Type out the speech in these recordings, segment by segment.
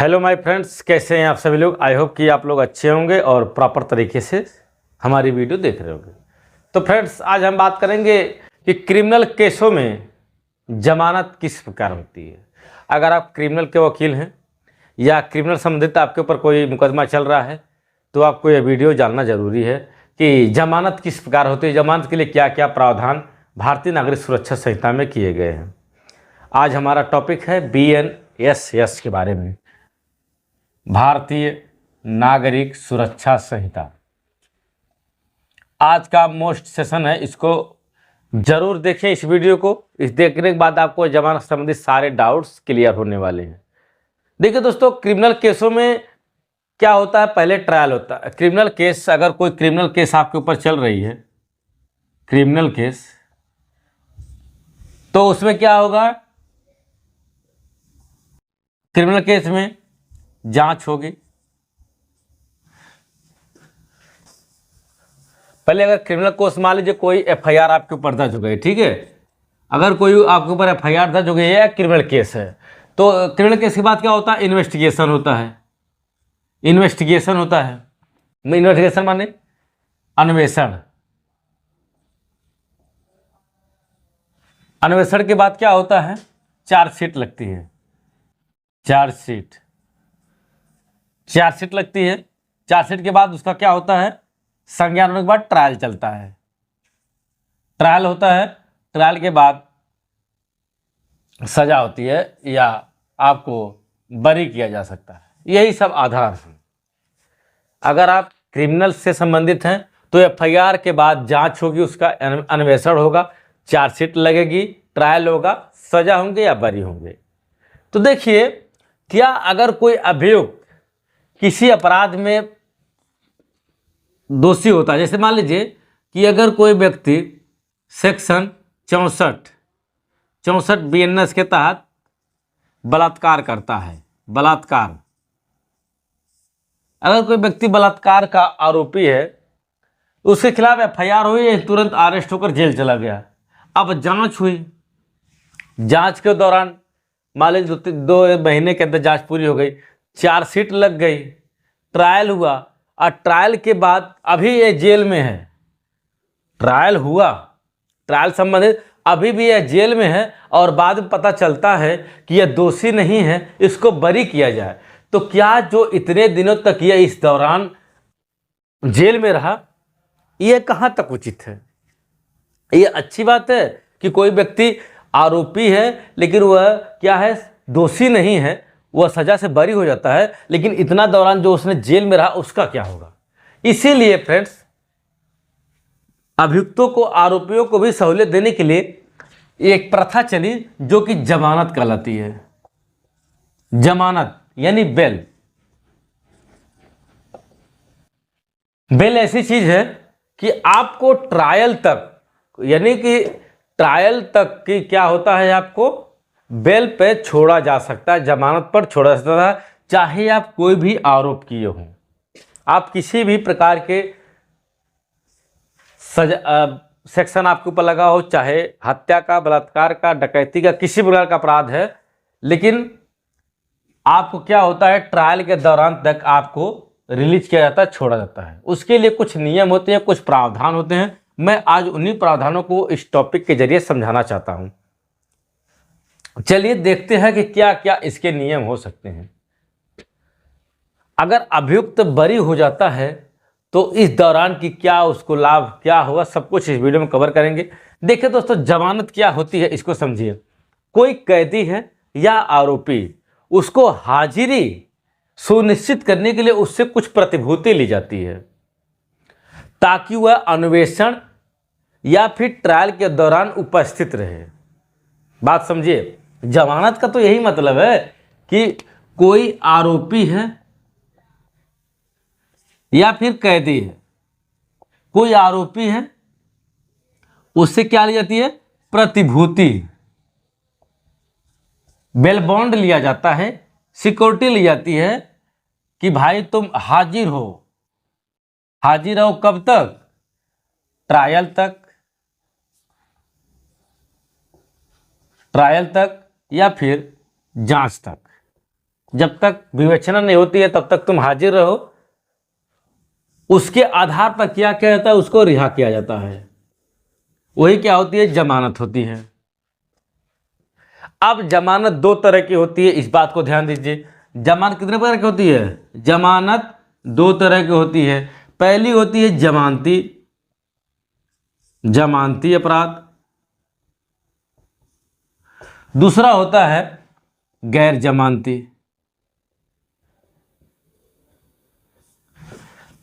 Hello my friends, कैसे हैं आप सभी लोग। आई होप कि आप लोग अच्छे होंगे और प्रॉपर तरीके से हमारी वीडियो देख रहे होंगे। तो फ्रेंड्स, आज हम बात करेंगे कि क्रिमिनल केसों में जमानत किस प्रकार होती है। अगर आप क्रिमिनल के वकील हैं या क्रिमिनल संबंधित आपके ऊपर कोई मुकदमा चल रहा है तो आपको यह वीडियो जानना जरूरी है कि जमानत किस प्रकार होती है, जमानत के लिए क्या क्या प्रावधान भारतीय नागरिक सुरक्षा संहिता में किए गए हैं। आज हमारा टॉपिक है BNSS के बारे में, भारतीय नागरिक सुरक्षा संहिता। आज का मोस्ट सेशन है, इसको जरूर देखें। इस वीडियो को इस देखने के बाद आपको जमानत संबंधित सारे डाउट्स क्लियर होने वाले हैं। देखिए दोस्तों, क्रिमिनल केसों में क्या होता है, पहले ट्रायल होता है। क्रिमिनल केस, अगर कोई क्रिमिनल केस आपके ऊपर चल रही है, क्रिमिनल केस, तो उसमें क्या होगा, क्रिमिनल केस में जांच होगी। पहले अगर क्रिमिनल केस मान लीजिए कोई FIR आपके ऊपर दर्ज हो गई, ठीक है। अगर कोई आपके ऊपर FIR दर्ज हो गई है, क्रिमिनल केस है, तो क्रिमिनल केस के बाद क्या होता है, इन्वेस्टिगेशन होता है। इन्वेस्टिगेशन होता है, इन्वेस्टिगेशन माने अन्वेषण। अन्वेषण के बाद क्या होता है, चार्जशीट लगती है। चार्जशीट लगती है। चार्जशीट के बाद उसका क्या होता है, संज्ञान होने के बाद ट्रायल चलता है। ट्रायल होता है, ट्रायल के बाद सजा होती है या आपको बरी किया जा सकता है। यही सब आधार हैं। अगर आप क्रिमिनल से संबंधित हैं तो FIR के बाद जांच होगी, उसका अन्वेषण होगा, चार्जशीट लगेगी, ट्रायल होगा, सजा होंगे या बरी होंगे। तो देखिए, क्या अगर कोई अभियुक्त किसी अपराध में दोषी होता है, जैसे मान लीजिए कि अगर कोई व्यक्ति सेक्शन 64 BNS के तहत बलात्कार करता है, बलात्कार, अगर कोई व्यक्ति बलात्कार का आरोपी है, उसके खिलाफ FIR हुई, तुरंत अरेस्ट होकर जेल चला गया। अब जांच हुई, जांच के दौरान मान लीजिए 2 महीने के अंदर जांच पूरी हो गई, चार्जशीट लग गई, ट्रायल हुआ, और ट्रायल के बाद अभी ये जेल में है। ट्रायल हुआ, ट्रायल संबंधित अभी भी यह जेल में है, और बाद में पता चलता है कि यह दोषी नहीं है, इसको बरी किया जाए। तो क्या जो इतने दिनों तक यह इस दौरान जेल में रहा, यह कहां तक उचित है? यह अच्छी बात है कि कोई व्यक्ति आरोपी है लेकिन वह क्या है, दोषी नहीं है, वह सजा से बरी हो जाता है, लेकिन इतना दौरान जो उसने जेल में रहा उसका क्या होगा? इसीलिए फ्रेंड्स, अभियुक्तों को, आरोपियों को भी सहूलियत देने के लिए एक प्रथा चली जो कि जमानत कहलाती है। जमानत यानी बेल। बेल ऐसी चीज है कि आपको ट्रायल तक, यानी कि ट्रायल तक की क्या होता है, आपको बेल पे छोड़ा जा सकता है, जमानत पर छोड़ा जा सकता है, चाहे आप कोई भी आरोप किए हों, आप किसी भी प्रकार के सेक्शन आपके ऊपर लगा हो, चाहे हत्या का, बलात्कार का, डकैती का, किसी प्रकार का अपराध है, लेकिन आपको क्या होता है, ट्रायल के दौरान तक आपको रिलीज किया जाता है, छोड़ा जाता है। उसके लिए कुछ नियम होते हैं, कुछ प्रावधान होते हैं। मैं आज उन्हीं प्रावधानों को इस टॉपिक के जरिए समझाना चाहता हूं। चलिए देखते हैं कि क्या क्या इसके नियम हो सकते हैं। अगर अभियुक्त बरी हो जाता है तो इस दौरान की क्या उसको लाभ क्या होगा, सब कुछ इस वीडियो में कवर करेंगे। देखिए दोस्तों, जमानत क्या होती है इसको समझिए। कोई कैदी है या आरोपी, उसको हाजिरी सुनिश्चित करने के लिए उससे कुछ प्रतिभूति ली जाती है ताकि वह अन्वेषण या फिर ट्रायल के दौरान उपस्थित रहे। बात समझिए, जमानत का तो यही मतलब है कि कोई आरोपी है या फिर कैदी है, कोई आरोपी है, उससे क्या ली जाती है, प्रतिभूति, बेल बॉन्ड लिया जाता है, सिक्योरिटी ली जाती है कि भाई तुम हाजिर हो। हाजिर रहो कब तक, ट्रायल तक, ट्रायल तक या फिर जांच तक। जब तक विवेचना नहीं होती है तब तक तुम हाजिर रहो, उसके आधार पर क्या किया जाता है, उसको रिहा किया जाता है। वही क्या होती है, जमानत होती है। अब जमानत दो तरह की होती है, इस बात को ध्यान दीजिए। जमानत कितने प्रकार की होती है, जमानत दो तरह की होती है। पहली होती है जमानती, जमानती अपराध। दूसरा होता है गैर जमानती।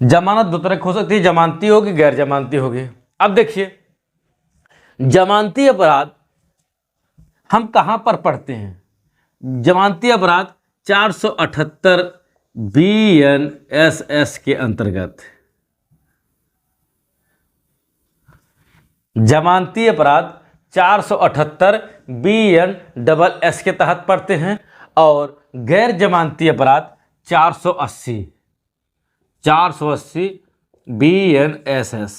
जमानत दो तरह की हो सकती है, जमानती होगी, गैर जमानती होगी। अब देखिए, जमानती अपराध हम कहां पर पढ़ते हैं, जमानती अपराध 478 BNSS के अंतर्गत। जमानती अपराध 478 BNSS के तहत पढ़ते हैं, और गैर जमानती अपराध 480 BNSS।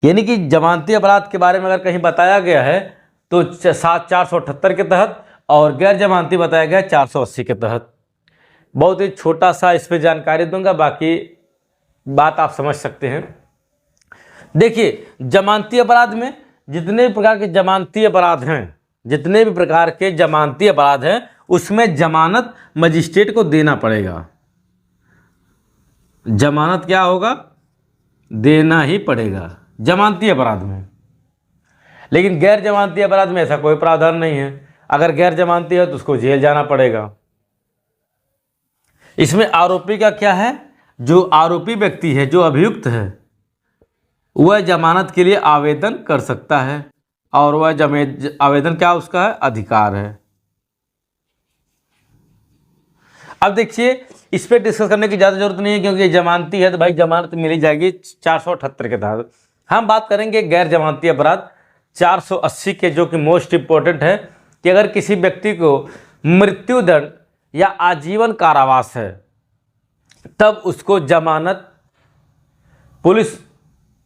यानी कि जमानती अपराध के बारे में अगर कहीं बताया गया है तो 478 के तहत, और गैर जमानती बताया गया 480 के तहत। बहुत ही छोटा सा इस पर जानकारी दूंगा, बाकी बात आप समझ सकते हैं। देखिए, जमानती अपराध में जितने भी प्रकार के जमानती अपराध हैं, जितने भी प्रकार के जमानती अपराध हैं, उसमें जमानत मजिस्ट्रेट को देना पड़ेगा। जमानत क्या होगा, देना ही पड़ेगा जमानती अपराध में। लेकिन गैर जमानती अपराध में ऐसा कोई प्रावधान नहीं है। अगर गैर जमानती है तो उसको जेल जाना पड़ेगा। इसमें आरोपी का क्या है, जो आरोपी व्यक्ति है, जो अभियुक्त है, वह जमानत के लिए आवेदन कर सकता है, और वह आवेदन क्या उसका है, अधिकार है। अब देखिए, इस पर डिस्कस करने की ज़्यादा जरूरत नहीं है, क्योंकि जमानती है तो भाई जमानत मिली जाएगी 478 के तहत। हम बात करेंगे गैर जमानती अपराध 480 के, जो कि मोस्ट इंपॉर्टेंट है, कि अगर किसी व्यक्ति को मृत्युदंड या आजीवन कारावास है, तब उसको जमानत पुलिस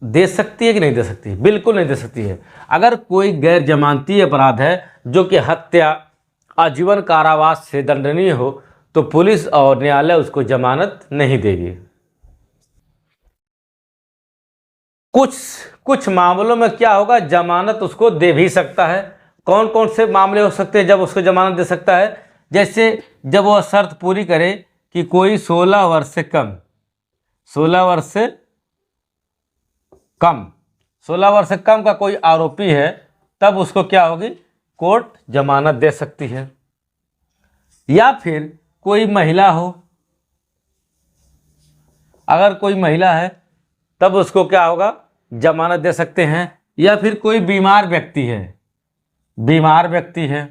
दे सकती है कि नहीं दे सकती, बिल्कुल नहीं दे सकती है। अगर कोई गैर जमानती अपराध है जो कि हत्या, आजीवन कारावास से दंडनीय हो, तो पुलिस और न्यायालय उसको जमानत नहीं देगी। कुछ मामलों में क्या होगा, जमानत उसको दे भी सकता है। कौन कौन से मामले हो सकते हैं जब उसको जमानत दे सकता है, जैसे जब वह शर्त पूरी करे कि कोई 16 वर्ष से कम 16 वर्ष से कम का कोई आरोपी है, तब उसको क्या होगी, कोर्ट जमानत दे सकती है। या फिर कोई महिला हो, अगर कोई महिला है तब उसको क्या होगा, जमानत दे सकते हैं। या फिर कोई बीमार व्यक्ति है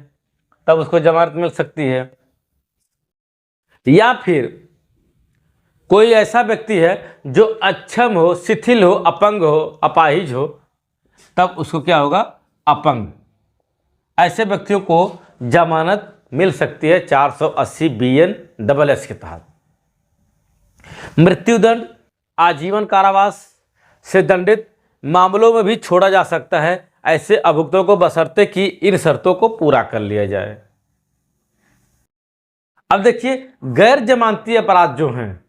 तब उसको जमानत मिल सकती है। या फिर कोई ऐसा व्यक्ति है जो अक्षम हो, शिथिल हो, अपंग हो, अपाहिज हो, तब उसको क्या होगा, अपंग। ऐसे व्यक्तियों को जमानत मिल सकती है 480 BNSS के तहत। मृत्युदंड, आजीवन कारावास से दंडित मामलों में भी छोड़ा जा सकता है ऐसे अभियुक्तों को, बशर्ते कि इन शर्तों को पूरा कर लिया जाए। अब देखिए, गैर जमानती अपराध जो हैं,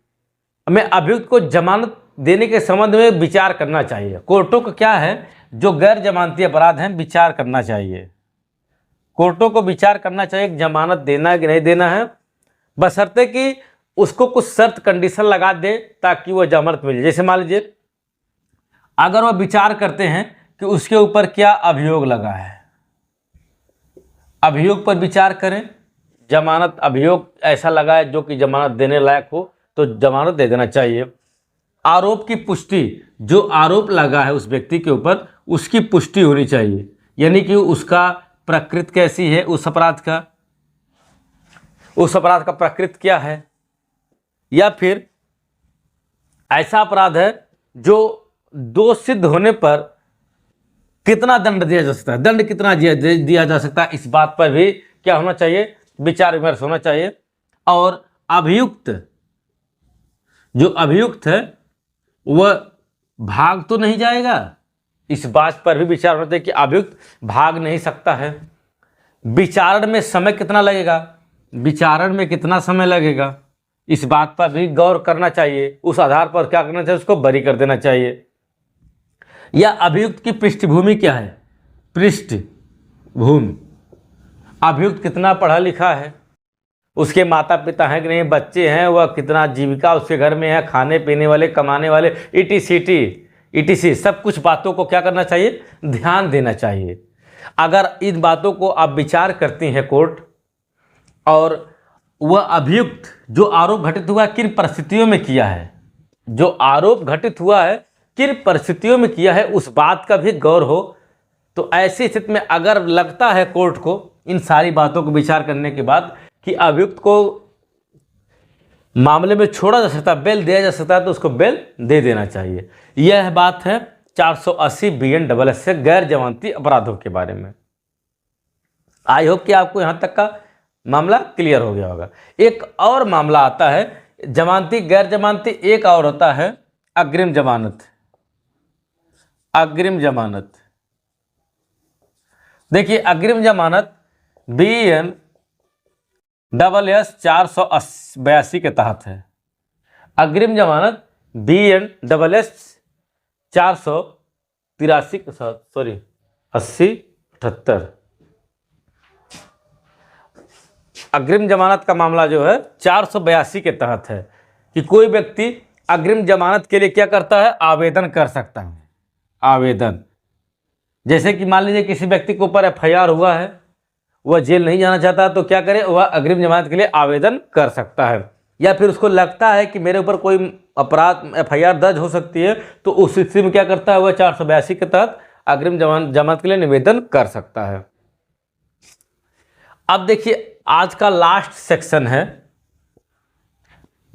हमें अभियुक्त को जमानत देने के संबंध में विचार करना चाहिए। कोर्टों को क्या है, जो गैर जमानती अपराध हैं, विचार करना चाहिए। कोर्टों को विचार करना चाहिए कि जमानत देना है कि नहीं देना है, बशर्ते कि उसको कुछ शर्त कंडीशन लगा दे ताकि वह जमानत मिल जाए। जैसे मान लीजिए, अगर वह विचार करते हैं कि उसके ऊपर क्या अभियोग लगा है, अभियोग पर विचार करें, जमानत अभियोग ऐसा लगा है जो कि जमानत देने लायक हो, तो जमानत दे देना चाहिए। आरोप की पुष्टि, जो आरोप लगा है उस व्यक्ति के ऊपर, उसकी पुष्टि होनी चाहिए, यानी कि उसका प्रकृति कैसी है, उस अपराध का प्रकृति क्या है। या फिर ऐसा अपराध है जो दोष सिद्ध होने पर कितना दंड दिया जा सकता है, दंड कितना दिया जा सकता है, इस बात पर भी क्या होना चाहिए, विचार विमर्श होना चाहिए। और जो अभियुक्त है वह भाग तो नहीं जाएगा, इस बात पर भी विचार होता है कि अभियुक्त भाग नहीं सकता है। विचारण में समय कितना लगेगा, विचारण में कितना समय लगेगा, इस बात पर भी गौर करना चाहिए। उस आधार पर क्या करना चाहिए, उसको बरी कर देना चाहिए। या अभियुक्त की पृष्ठभूमि क्या है, पृष्ठभूमि, अभियुक्त कितना पढ़ा लिखा है, उसके माता पिता हैं कि नहीं, बच्चे हैं, वह कितना जीविका उसके घर में है, खाने पीने वाले, कमाने वाले, ETC सब कुछ बातों को क्या करना चाहिए, ध्यान देना चाहिए। अगर इन बातों को आप विचार करती हैं कोर्ट, और वह अभियुक्त जो आरोप घटित हुआ किन परिस्थितियों में किया है, जो आरोप घटित हुआ है किन परिस्थितियों में किया है, उस बात का भी गौर हो, तो ऐसी स्थिति में अगर लगता है कोर्ट को इन सारी बातों को विचार करने के बाद कि अभियुक्त को मामले में छोड़ा जा सकता है, बेल दिया जा सकता है, तो उसको बेल दे देना चाहिए। यह बात है 480 BNSS से गैर जमानती अपराधों के बारे में। आई होप कि आपको यहां तक का मामला क्लियर हो गया होगा। एक और मामला आता है जमानती गैर जमानती, एक और होता है अग्रिम जमानत। अग्रिम जमानत, देखिए अग्रिम जमानत BNSS 482 के तहत है। अग्रिम जमानत BNSS 483 के साथ 78 अग्रिम जमानत का मामला जो है 482 के तहत है कि कोई व्यक्ति अग्रिम जमानत के लिए क्या करता है, आवेदन कर सकता है। आवेदन, जैसे कि मान लीजिए किसी व्यक्ति के ऊपर FIR हुआ है, वह जेल नहीं जाना चाहता, तो क्या करे, वह अग्रिम जमानत के लिए आवेदन कर सकता है। या फिर उसको लगता है कि मेरे ऊपर कोई अपराध FIR दर्ज हो सकती है, तो उस स्थिति में क्या करता है, वह 482 के तहत अग्रिम जमानत के लिए निवेदन कर सकता है। अब देखिए आज का लास्ट सेक्शन है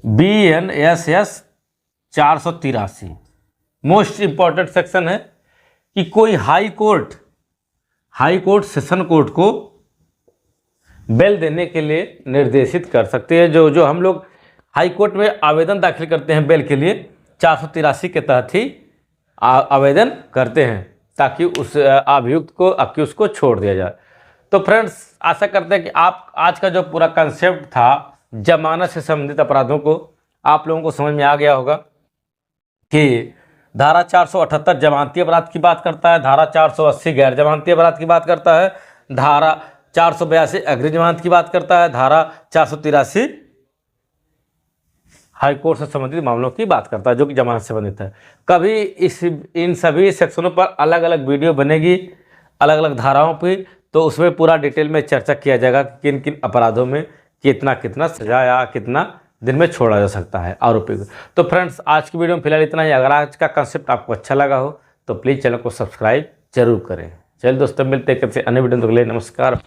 BNSS 483, मोस्ट इंपॉर्टेंट सेक्शन है कि कोई हाई कोर्ट सेशन कोर्ट को बेल देने के लिए निर्देशित कर सकते हैं। जो हम लोग हाई कोर्ट में आवेदन दाखिल करते हैं बेल के लिए, 483 के तहत ही आवेदन करते हैं, ताकि उस अभियुक्त को अक्यूज को छोड़ दिया जाए। तो फ्रेंड्स, आशा करते हैं कि आप आज का जो पूरा कंसेप्ट था जमानत से संबंधित अपराधों को आप लोगों को समझ में आ गया होगा कि धारा 478 जमानती अपराध की बात करता है, धारा 480 गैर जमानती अपराध की बात करता है, धारा 482 अग्रिम जमानत की बात करता है, धारा 483 हाई कोर्ट से संबंधित मामलों की बात करता है जो कि जमानत से संबंधित है। कभी इन सभी सेक्शनों पर अलग अलग वीडियो बनेगी, अलग अलग धाराओं पर, तो उसमें पूरा डिटेल में चर्चा किया जाएगा कि किन किन अपराधों में कितना सजा या कितना दिन में छोड़ा जा सकता है आरोपी को। तो फ्रेंड्स, आज की वीडियो में फिलहाल इतना ही। अगर आज का कंसेप्ट आपको अच्छा लगा हो तो प्लीज़ चैनल को सब्सक्राइब जरूर करें। चलिए दोस्तों, मिलते हैं किसी अन्य वीडियो में। नमस्कार।